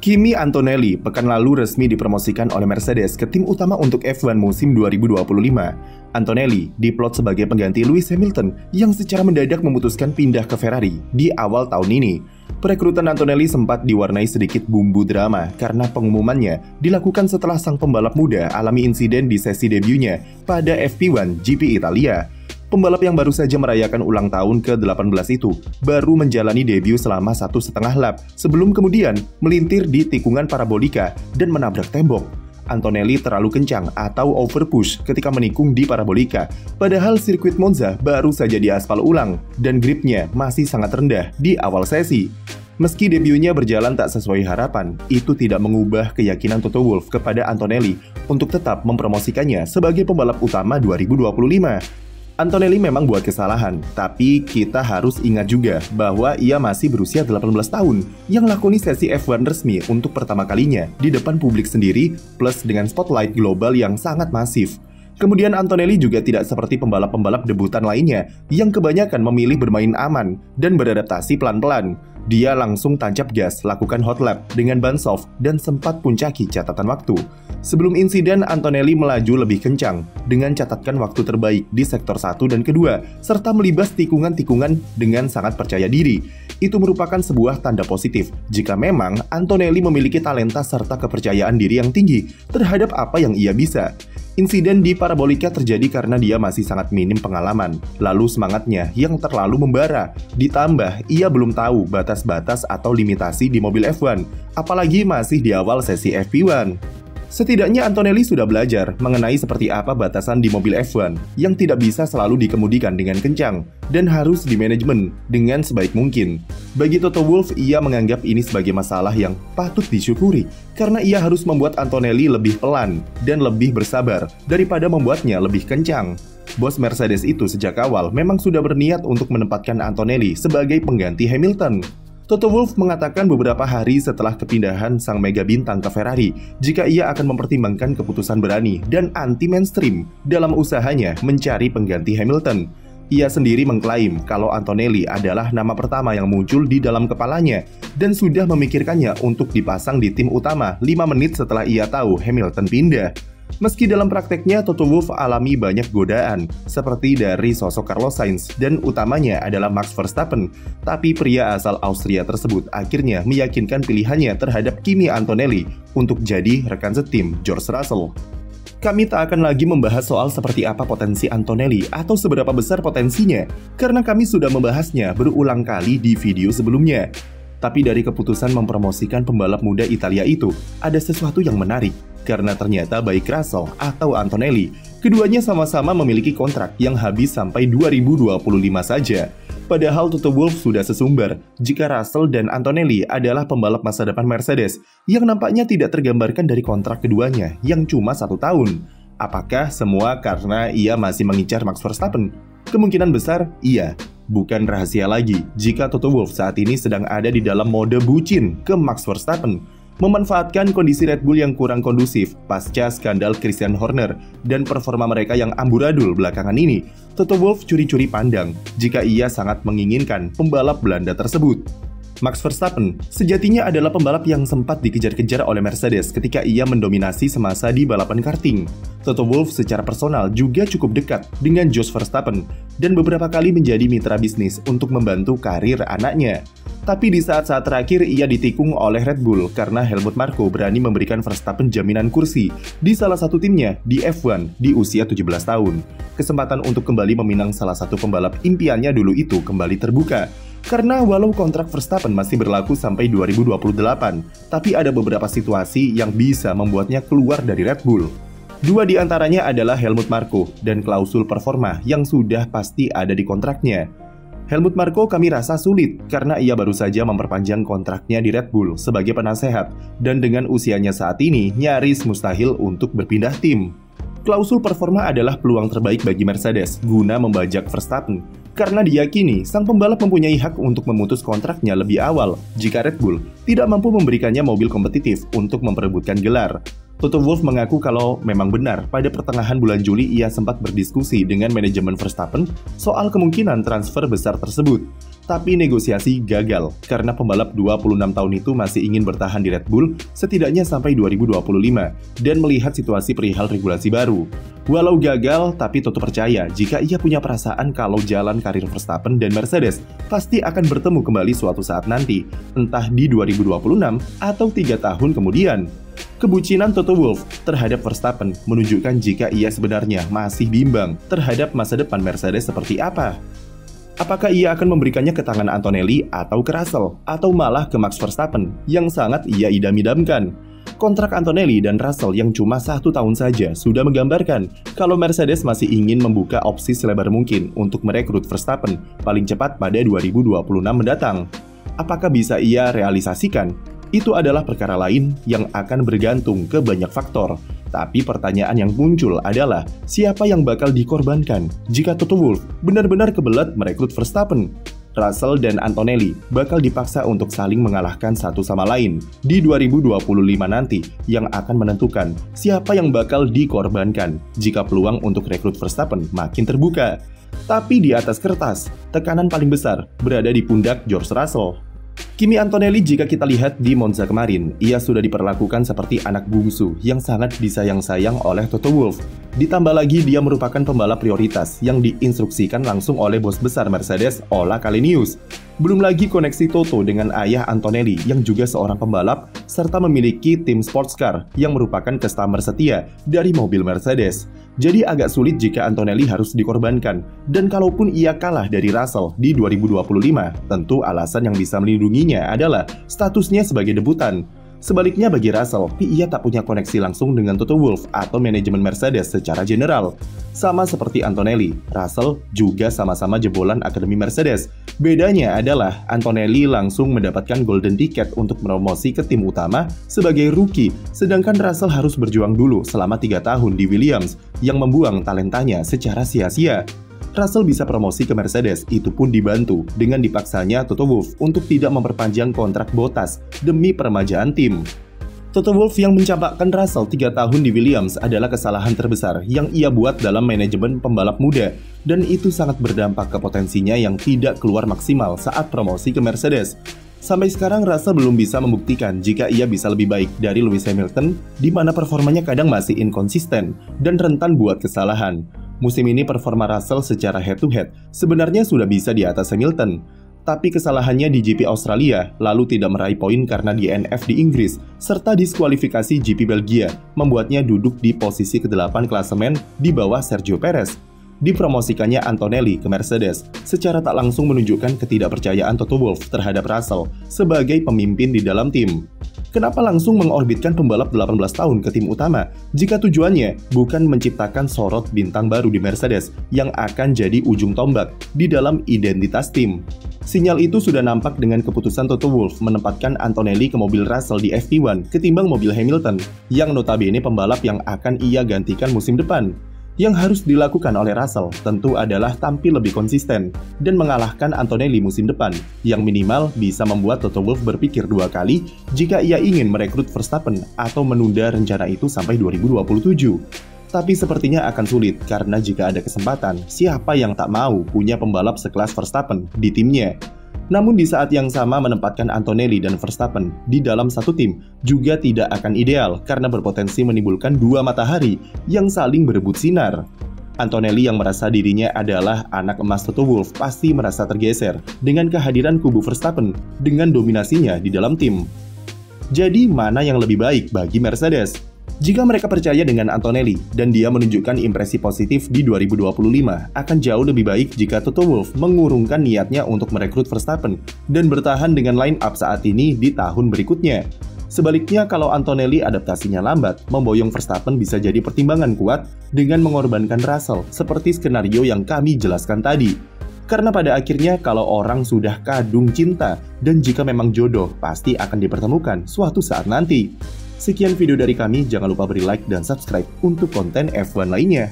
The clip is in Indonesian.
Kimi Antonelli pekan lalu resmi dipromosikan oleh Mercedes ke tim utama untuk F1 musim 2025. Antonelli diplot sebagai pengganti Lewis Hamilton yang secara mendadak memutuskan pindah ke Ferrari di awal tahun ini. Perekrutan Antonelli sempat diwarnai sedikit bumbu drama karena pengumumannya dilakukan setelah sang pembalap muda alami insiden di sesi debunya pada FP1 GP Italia. Pembalap yang baru saja merayakan ulang tahun ke-18 itu baru menjalani debut selama 1,5 lap sebelum kemudian melintir di tikungan parabolika dan menabrak tembok. Antonelli terlalu kencang atau overpush ketika menikung di parabolika, padahal sirkuit Monza baru saja diaspal ulang dan gripnya masih sangat rendah di awal sesi. Meski debutnya berjalan tak sesuai harapan, itu tidak mengubah keyakinan Toto Wolff kepada Antonelli untuk tetap mempromosikannya sebagai pembalap utama 2025. Antonelli memang buat kesalahan, tapi kita harus ingat juga bahwa ia masih berusia 18 tahun yang lakoni sesi F1 resmi untuk pertama kalinya di depan publik sendiri plus dengan spotlight global yang sangat masif. Kemudian Antonelli juga tidak seperti pembalap-pembalap debutan lainnya yang kebanyakan memilih bermain aman dan beradaptasi pelan-pelan. Dia langsung tancap gas, lakukan hot lap dengan ban soft dan sempat puncaki catatan waktu. Sebelum insiden, Antonelli melaju lebih kencang dengan catatan waktu terbaik di sektor 1 dan kedua, serta melibas tikungan-tikungan dengan sangat percaya diri. Itu merupakan sebuah tanda positif jika memang Antonelli memiliki talenta serta kepercayaan diri yang tinggi terhadap apa yang ia bisa. Insiden di parabolika terjadi karena dia masih sangat minim pengalaman, lalu semangatnya yang terlalu membara. Ditambah, ia belum tahu batas-batas atau limitasi di mobil F1, apalagi masih di awal sesi FP1. Setidaknya Antonelli sudah belajar mengenai seperti apa batasan di mobil F1 yang tidak bisa selalu dikemudikan dengan kencang dan harus dimanajemen dengan sebaik mungkin. Bagi Toto Wolff, ia menganggap ini sebagai masalah yang patut disyukuri karena ia harus membuat Antonelli lebih pelan dan lebih bersabar daripada membuatnya lebih kencang. Bos Mercedes itu sejak awal memang sudah berniat untuk menempatkan Antonelli sebagai pengganti Hamilton. Toto Wolff mengatakan beberapa hari setelah kepindahan sang mega bintang ke Ferrari jika ia akan mempertimbangkan keputusan berani dan anti-mainstream dalam usahanya mencari pengganti Hamilton. Ia sendiri mengklaim kalau Antonelli adalah nama pertama yang muncul di dalam kepalanya dan sudah memikirkannya untuk dipasang di tim utama 5 menit setelah ia tahu Hamilton pindah. Meski dalam prakteknya Toto Wolff alami banyak godaan, seperti dari sosok Carlos Sainz dan utamanya adalah Max Verstappen, tapi pria asal Austria tersebut akhirnya meyakinkan pilihannya terhadap Kimi Antonelli untuk jadi rekan setim George Russell. Kami tak akan lagi membahas soal seperti apa potensi Antonelli atau seberapa besar potensinya, karena kami sudah membahasnya berulang kali di video sebelumnya. Tapi dari keputusan mempromosikan pembalap muda Italia itu, ada sesuatu yang menarik. Karena ternyata baik Russell atau Antonelli, keduanya sama-sama memiliki kontrak yang habis sampai 2025 saja. Padahal Toto Wolff sudah sesumbar jika Russell dan Antonelli adalah pembalap masa depan Mercedes yang nampaknya tidak tergambarkan dari kontrak keduanya yang cuma 1 tahun. Apakah semua karena ia masih mengincar Max Verstappen? Kemungkinan besar iya. Bukan rahasia lagi jika Toto Wolff saat ini sedang ada di dalam mode bucin ke Max Verstappen, memanfaatkan kondisi Red Bull yang kurang kondusif pasca skandal Christian Horner dan performa mereka yang amburadul belakangan ini. Toto Wolff curi-curi pandang jika ia sangat menginginkan pembalap Belanda tersebut. Max Verstappen sejatinya adalah pembalap yang sempat dikejar-kejar oleh Mercedes ketika ia mendominasi semasa di balapan karting. Toto Wolff secara personal juga cukup dekat dengan Jos Verstappen dan beberapa kali menjadi mitra bisnis untuk membantu karir anaknya. Tapi di saat-saat terakhir ia ditikung oleh Red Bull karena Helmut Marko berani memberikan Verstappen jaminan kursi di salah satu timnya di F1 di usia 17 tahun. Kesempatan untuk kembali meminang salah satu pembalap impiannya dulu itu kembali terbuka. Karena walau kontrak Verstappen masih berlaku sampai 2028, tapi ada beberapa situasi yang bisa membuatnya keluar dari Red Bull. 2 di antaranya adalah Helmut Marko dan klausul performa yang sudah pasti ada di kontraknya. Helmut Marko kami rasa sulit karena ia baru saja memperpanjang kontraknya di Red Bull sebagai penasehat dan dengan usianya saat ini nyaris mustahil untuk berpindah tim. Klausul performa adalah peluang terbaik bagi Mercedes guna membajak Verstappen karena diyakini sang pembalap mempunyai hak untuk memutus kontraknya lebih awal jika Red Bull tidak mampu memberikannya mobil kompetitif untuk memperebutkan gelar. Toto Wolff mengaku kalau memang benar pada pertengahan bulan Juli ia sempat berdiskusi dengan manajemen Verstappen soal kemungkinan transfer besar tersebut. Tapi negosiasi gagal karena pembalap 26 tahun itu masih ingin bertahan di Red Bull setidaknya sampai 2025 dan melihat situasi perihal regulasi baru. Walau gagal, tapi Toto percaya jika ia punya perasaan kalau jalan karir Verstappen dan Mercedes pasti akan bertemu kembali suatu saat nanti, entah di 2026 atau 3 tahun kemudian. Kebucinan Toto Wolff terhadap Verstappen menunjukkan jika ia sebenarnya masih bimbang terhadap masa depan Mercedes seperti apa. Apakah ia akan memberikannya ke tangan Antonelli atau ke Russell, atau malah ke Max Verstappen yang sangat ia idam-idamkan? Kontrak Antonelli dan Russell yang cuma 1 tahun saja sudah menggambarkan kalau Mercedes masih ingin membuka opsi selebar mungkin untuk merekrut Verstappen paling cepat pada 2026 mendatang. Apakah bisa ia realisasikan? Itu adalah perkara lain yang akan bergantung ke banyak faktor. Tapi pertanyaan yang muncul adalah siapa yang bakal dikorbankan jika Toto Wolff benar-benar kebelet merekrut Verstappen? Russell dan Antonelli bakal dipaksa untuk saling mengalahkan satu sama lain di 2025 nanti yang akan menentukan siapa yang bakal dikorbankan jika peluang untuk rekrut Verstappen makin terbuka. Tapi di atas kertas, tekanan paling besar berada di pundak George Russell. Kimi Antonelli jika kita lihat di Monza kemarin, ia sudah diperlakukan seperti anak bungsu yang sangat disayang-sayang oleh Toto Wolff. Ditambah lagi dia merupakan pembalap prioritas yang diinstruksikan langsung oleh bos besar Mercedes, Ola Källenius. Belum lagi koneksi Toto dengan ayah Antonelli yang juga seorang pembalap serta memiliki tim sports car yang merupakan customer setia dari mobil Mercedes. Jadi agak sulit jika Antonelli harus dikorbankan. Dan kalaupun ia kalah dari Russell di 2025, tentu alasan yang bisa melindunginya adalah statusnya sebagai debutan. Sebaliknya bagi Russell, ia tak punya koneksi langsung dengan Toto Wolff atau manajemen Mercedes secara general. Sama seperti Antonelli, Russell juga sama-sama jebolan Akademi Mercedes. Bedanya adalah Antonelli langsung mendapatkan golden ticket untuk promosi ke tim utama sebagai rookie, sedangkan Russell harus berjuang dulu selama 3 tahun di Williams yang membuang talentanya secara sia-sia. Russell bisa promosi ke Mercedes, itu pun dibantu dengan dipaksanya Toto Wolff untuk tidak memperpanjang kontrak Bottas demi peremajaan tim. Toto Wolff yang mencampakkan Russell 3 tahun di Williams adalah kesalahan terbesar yang ia buat dalam manajemen pembalap muda, dan itu sangat berdampak ke potensinya yang tidak keluar maksimal saat promosi ke Mercedes. Sampai sekarang Russell belum bisa membuktikan jika ia bisa lebih baik dari Lewis Hamilton, di mana performanya kadang masih inkonsisten dan rentan buat kesalahan. Musim ini performa Russell secara head-to-head sebenarnya sudah bisa di atas Hamilton. Tapi kesalahannya di GP Australia lalu tidak meraih poin karena DNF di Inggris, serta diskualifikasi GP Belgia membuatnya duduk di posisi ke-8 klasemen di bawah Sergio Perez. Dipromosikannya Antonelli ke Mercedes secara tak langsung menunjukkan ketidakpercayaan Toto Wolff terhadap Russell sebagai pemimpin di dalam tim. Kenapa langsung mengorbitkan pembalap 18 tahun ke tim utama jika tujuannya bukan menciptakan sorot bintang baru di Mercedes yang akan jadi ujung tombak di dalam identitas tim? Sinyal itu sudah nampak dengan keputusan Toto Wolff menempatkan Antonelli ke mobil Russell di FP1 ketimbang mobil Hamilton, yang notabene pembalap yang akan ia gantikan musim depan. Yang harus dilakukan oleh Russell tentu adalah tampil lebih konsisten dan mengalahkan Antonelli musim depan, yang minimal bisa membuat Toto Wolff berpikir 2 kali jika ia ingin merekrut Verstappen atau menunda rencana itu sampai 2027. Tapi sepertinya akan sulit karena jika ada kesempatan, siapa yang tak mau punya pembalap sekelas Verstappen di timnya? Namun di saat yang sama menempatkan Antonelli dan Verstappen di dalam satu tim juga tidak akan ideal karena berpotensi menimbulkan 2 matahari yang saling berebut sinar. Antonelli yang merasa dirinya adalah anak emas Toto Wolff pasti merasa tergeser dengan kehadiran kubu Verstappen dengan dominasinya di dalam tim. Jadi mana yang lebih baik bagi Mercedes? Jika mereka percaya dengan Antonelli dan dia menunjukkan impresi positif di 2025, akan jauh lebih baik jika Toto Wolff mengurungkan niatnya untuk merekrut Verstappen dan bertahan dengan line up saat ini di tahun berikutnya. Sebaliknya, kalau Antonelli adaptasinya lambat, memboyong Verstappen bisa jadi pertimbangan kuat dengan mengorbankan Russell seperti skenario yang kami jelaskan tadi. Karena pada akhirnya kalau orang sudah kadung cinta dan jika memang jodoh, pasti akan dipertemukan suatu saat nanti. Sekian video dari kami, jangan lupa beri like dan subscribe untuk konten F1 lainnya.